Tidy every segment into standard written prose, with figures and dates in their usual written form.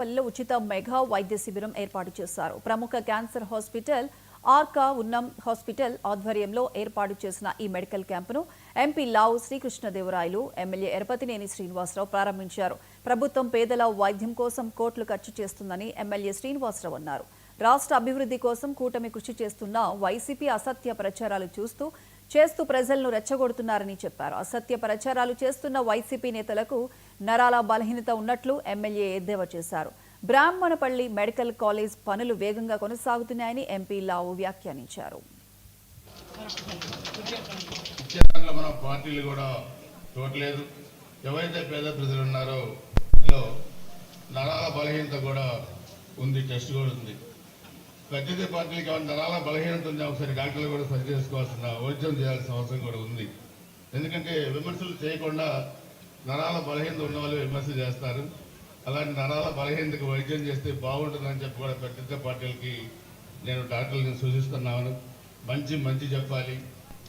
పల్లెలో ఉచిత మెగా వైద్య శిబిరం ఏర్పాటు చేశారు. ప్రముఖ క్యాన్సర్ హాస్పిటల్ ఆర్కా ఉన్నం హాస్పిటల్ ఆధ్వర్యంలో ఏర్పాటు చేసిన ఈ మెడికల్ క్యాంపును ఎంపీ లావు శ్రీకృష్ణదేవరాయలు, ఎమ్మెల్యే ఎరపతినేని శ్రీనివాసరావు ప్రారంభించారు. ప్రభుత్వం పేదల వైద్యం కోసం కోట్లు ఖర్చు చేస్తుందని ఎమ్మెల్యే శ్రీనివాసరావు అన్నారు. రాష్ట్ర అభివృద్ధి కోసం కూటమి కృషి చేస్తున్న వైసీపీ అసత్య ప్రచారాలు చేస్తూ ప్రజలను రెచ్చగొడుతున్నారని చెప్పారు. అసత్య ప్రచారాలు చేస్తున్న వైసీపీ నేతలకు నరాల బలహీనత ఉన్నట్లు ఎమ్మెల్యే ఎద్దేవా చేశారు. బ్రాహ్మణపల్లి మెడికల్ కాలేజ్ పనులు వేగంగా కొనసాగుతున్నాయని ఎంపీ లావు వ్యాఖ్యానించారు. ఎవరైతే పేద ప్రజలు ఉన్నారో నరాల బలహీనత కూడా ఉంది, టెస్ట్ కూడా ఉంది. ప్రత్యేక పార్టీలకు ఏమైనా నరాల బలహీనత ఉంది, ఒకసారి డాక్టర్లు కూడా సరి చేసుకోవాల్సిన వైద్యం చేయాల్సిన అవసరం కూడా ఉంది. ఎందుకంటే విమర్శలు చేయకుండా నరాల బలహీనత ఉన్న వాళ్ళు విమర్శలు చేస్తారు. అలాంటి నరాల బలహీనతకు వైద్యం చేస్తే బాగుంటుందని చెప్పి కూడా ప్రత్యేక పార్టీలకి నేను డాక్టర్లను సూచిస్తున్నాను. మంచి చెప్పాలి,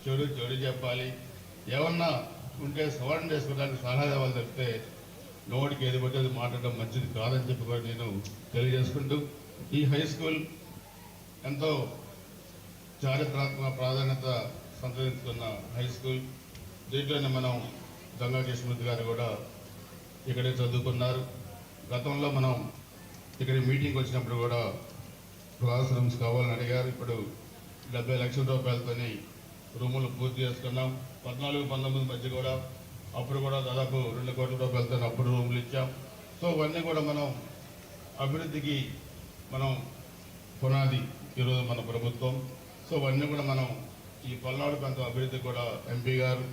చెడు చెప్పాలి. ఏమన్నా ఉంటే సవరణ చేసుకోవడానికి సలహా ఇవ్వాలి తప్పితే నోటికి ఏది పడితే అది మాట్లాడడం మంచిది కాదని చెప్పి కూడా నేను తెలియజేసుకుంటూ, ఈ హై స్కూల్ ఎంతో చారిత్రాత్మక ప్రాధాన్యత సంతరించుకున్న హై స్కూల్. దీంట్లోనే మనం గంగా కృష్ణమూర్తి గారు కూడా ఇక్కడే చదువుకున్నారు. గతంలో మనం ఇక్కడ మీటింగ్ వచ్చినప్పుడు కూడా క్లాస్ రూమ్స్ కావాలని అడిగారు. ఇప్పుడు 70 లక్షల రూపాయలతోని రూములు పూర్తి చేసుకున్నాం. 14-19 మధ్య కూడా అప్పుడు కూడా దాదాపు 2 కోట్ల రూపాయలతో అప్పుడు రూములు ఇచ్చాం. సో ఇవన్నీ కూడా మనం అభివృద్ధికి మనం పునాది ఈరోజు మన ప్రభుత్వం. సో ఇవన్నీ కూడా మనం ఈ పల్నాడు ప్రాంతం అభివృద్ధి కూడా ఎంపీ గారు,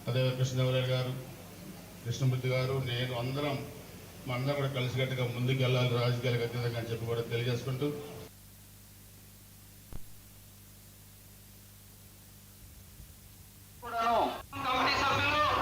అదే కృష్ణదేవరాయలు గారు, కృష్ణమూర్తి గారు, నేను అందరం కూడా కలిసికట్టుగా ముందుకు వెళ్ళాలి రాజకీయాలకు అతీతంగా అని చెప్పి కూడా తెలియజేసుకుంటూ